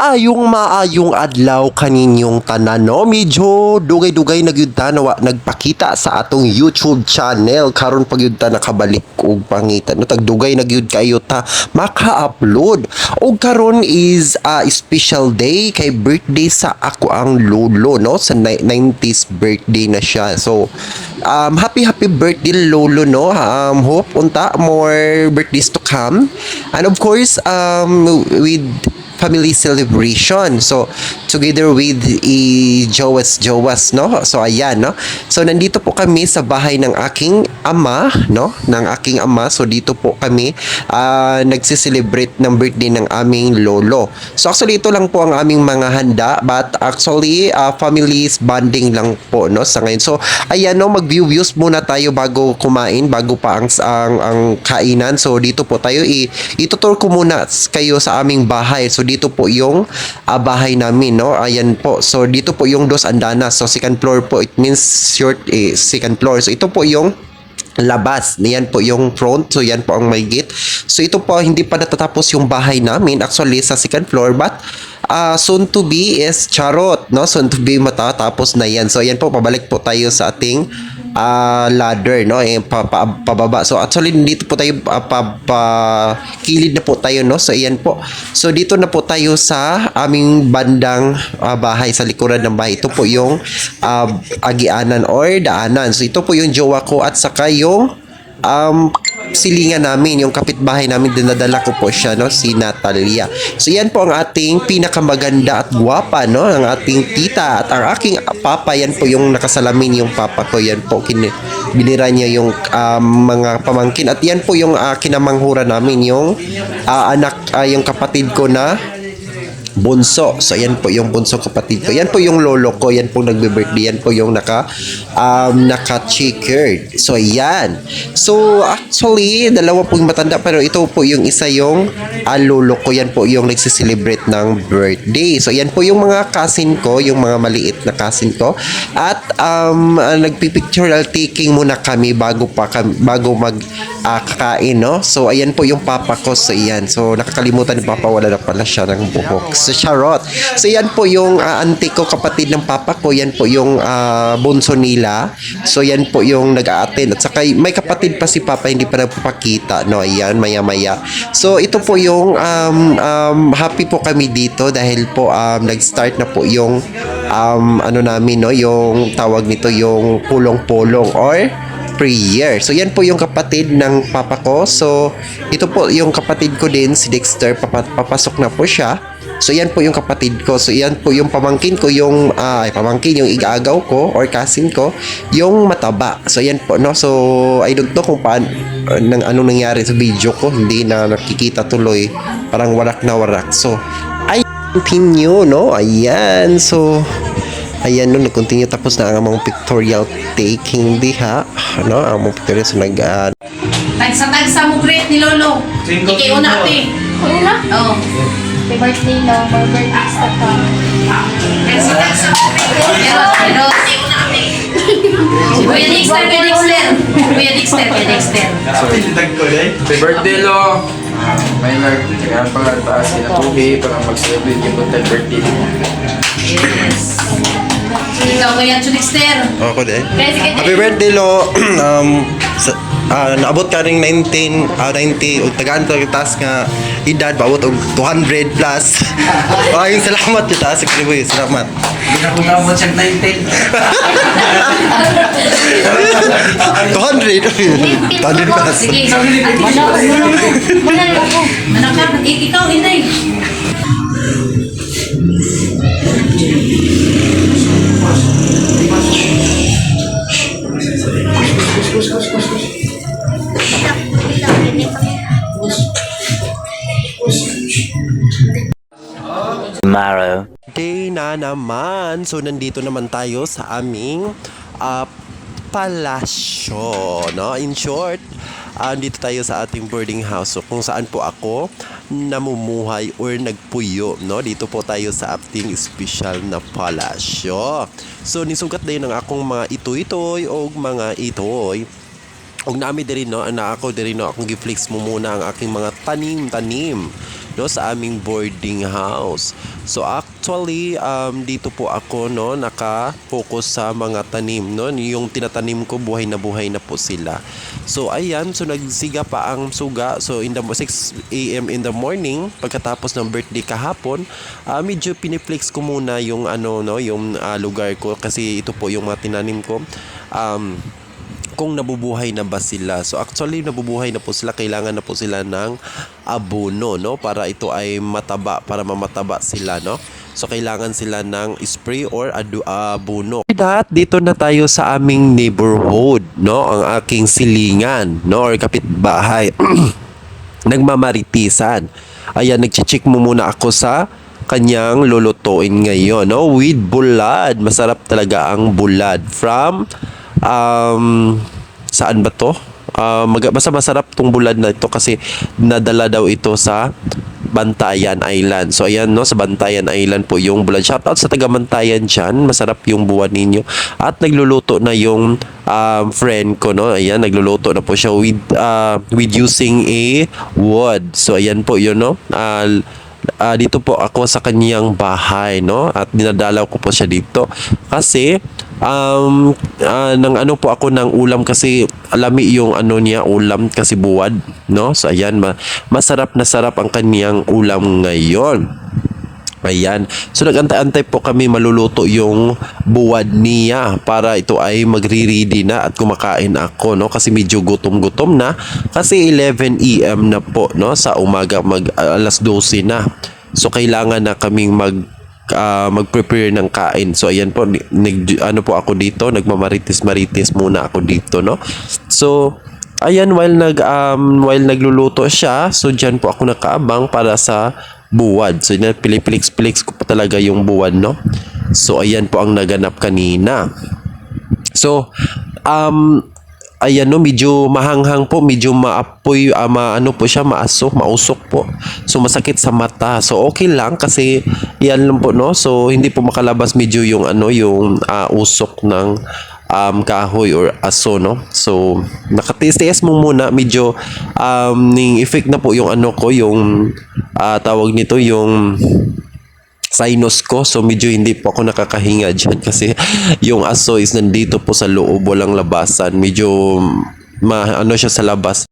Maayong adlaw kaninyong tanan no. Medyo dugay-dugay na gyud ta nagpakita sa atong YouTube channel karon pag gyud ta nakabalik og pangitan no, tagdugay na gyud kayo ta maka-upload. Og karon is a special day kay birthday sa ako ang lolo no, sa 90s birthday na siya. So happy birthday lolo no. Hope unta more birthdays to come, and of course with family celebration. So, together with Jowas, no? So, ayan, no? So, nandito po kami sa bahay ng aking ama, no? Ng aking ama. So, dito po kami nagsiselebrate ng birthday ng aming lolo. So, actually, ito lang po ang aming mga handa. But, actually, families bonding lang po, no? Sa ngayon. So, ayan, no? Mag-views muna tayo bago kumain, bago pa ang kainan. So, dito po tayo. Itutur ko muna kayo sa aming bahay. So, dito po yung bahay namin, no? Ayan po. So, dito po yung dos andanas. So, second floor po. It means short second floor. So, ito po yung labas. Yan po yung front. So, yan po ang may gate. So, ito po, hindi pa natatapos yung bahay namin. Actually, sa second floor. But, soon to be is charot, no? Soon to be matatapos na yan. So, ayan po. Pabalik po tayo sa ating ladder, no? Pababa. So actually dito po tayo kilid na po tayo, no? So ayan po. So dito na po tayo sa aming bandang bahay, sa likuran ng bahay. Ito po yung agianan or daanan. So ito po yung jowa ko at saka yung silingan namin, yung kapitbahay namin, dinadala ko po siya, no, si Natalia. So yan po ang ating pinakamaganda at guwapa, no, ang ating tita at ang aking papa. Yan po yung nakasalamin yung papa ko. Yan po binira niya yung mga pamangkin, at yan po yung kinamanghuran namin yung anak, yung kapatid ko na bunso. So yan po yung bunso kapatid ko. Yan po yung lolo ko. Yan po nagbe-birthday. Yan po yung naka-checkered. So yan. So actually dalawa po yung matanda, pero ito po yung isa yung lolo ko. Yan po yung nagsiselebrate ng birthday. So yan po yung mga cousin ko, yung mga maliit na cousin ko. At nagpipicture taking muna kami bago mag kakain, no? So ayan po yung papa ko. So yan. So nakakalimutan ni papa, wala na pala siya ng buhok. So charot. So yan po yung auntie ko, kapatid ng papa ko. Yan po yung bunso nila. So yan po yung nag-a-attend. At saka may kapatid pa si papa, hindi pa nagpapakita, no? Ayan, maya-maya. So ito po yung happy po kami dito dahil po nag-start na po yung ano namin, no? Yung tawag nito, yung pulong-pulong or prayer. So yan po yung kapatid ng papa ko. So ito po yung kapatid ko din, si Dexter. Papasok na po siya. So yan po yung kapatid ko. So yan po yung pamangkin ko, yung pamangkin, yung igaagaw ko or cousin ko, yung mataba. So yan po, no. So I don't know kung paano anong nangyari sa video ko, hindi na nakikita tuloy, parang warak na warak. So I continue, no. Ayan. So ayan, no, nag-continue, tapos na ang among pictorial taking diha, no, ang among pictorial. So tagsa mo great ni Lolo. Ikiuna ate. Una? Oo. Happy birthday na, more birthdays to come. Tagsa mo great. Pero ikiuna ate. Kuya Dexter. Happy birthday, Lo! May nagtatagaan pa ang taas na tubi para mag-celebrate yung birthday mo. Yes. Ikaw Kuya Dexter. ako din. Happy birthday, Lo. Naabot ka ring 90 o tagaan to taas nga edad, paabot og 200 plus. Maraming salamat kita sa kaliboy. Salamat. Hindi na kung naabot siyang 19. 200 plus. Sige. Mana lang ako. Anak ka, ikaw inay. Tomorrow. Day na naman. So, nandito naman tayo sa aming palasyo, no? In short, dito tayo sa ating boarding house. So, kung saan po ako namumuhay or nagpuyo, no? Dito po tayo sa ating special na palasyo. So, nisugat na yun ang akong mga itoy-toy o mga itoy. Og nami diri no, na ako diri no, akong gi-flex mo muna ang aking mga tanim. no, sa aming boarding house. So actually dito po ako no naka-focus sa mga tanim no, yung tinatanim ko buhay na po sila. So ayan, so nagsiga pa ang suga. So in the 6 AM in the morning pagkatapos ng birthday kahapon, medyo piniflex ko muna yung ano no, yung lugar ko kasi ito po yung mga tinanim ko. Kung nabubuhay na ba sila. So actually nabubuhay na po sila, kailangan na po sila ng abono no para ito ay mataba, para mamataba sila no. So kailangan sila ng spray or abono. At dito na tayo sa aming neighborhood no, ang aking silingan no or kapitbahay. Nagmamaritisan. Ayan, nagche-check mo muna ako sa kanyang lulutuin ngayon no, with bulad. Masarap talaga ang bulad from saan ba to? Basta masarap tong bulad na ito kasi nadala daw ito sa Bantayan Island. So ayan no, sa Bantayan Island po yung bulad. Shoutout sa taga Bantayan dyan. Masarap yung buwan ninyo. At nagluluto na yung friend ko no. Ayan, nagluluto na po siya with using a wood. So ayan po yun no. Dito po ako sa kanyang bahay no, at dinadalaw ko po siya dito kasi nang ano po ako ng ulam kasi alami yung ano niya ulam kasi buwad no. So ayan, masarap na sarap ang kanyang ulam ngayon. Ayan. So nag-antay-antay po kami maluluto yung buwad niya para ito ay magre-ready na at kumakain ako no kasi medyo gutom-gutom na kasi 11 AM na po no sa umaga, alas 12 na. So kailangan na kaming mag-prepare ng kain. So ayan po, ano po ako dito, nagmamarites-marites muna ako dito no. So ayan, while nagluluto siya, so diyan po ako nakaabang para sa buwad. So pinipilix-pilix ko pa talaga yung buwad no. So ayan po ang naganap kanina. So ayan no, medyo mahanghang po, medyo maapoy, ano po siya, mausok po. So masakit sa mata. So okay lang kasi yan lang po no. So hindi po makalabas medyo yung ano, yung usok ng kahoy or aso no. So nakatiis-tiis mo muna, medyo ning effect na po yung ano ko, yung tawag nito yung sinus ko. So medyo hindi po ako nakakahinga dyan kasi yung aso is nandito po sa loob, walang labasan. Medyo ano siya sa labas.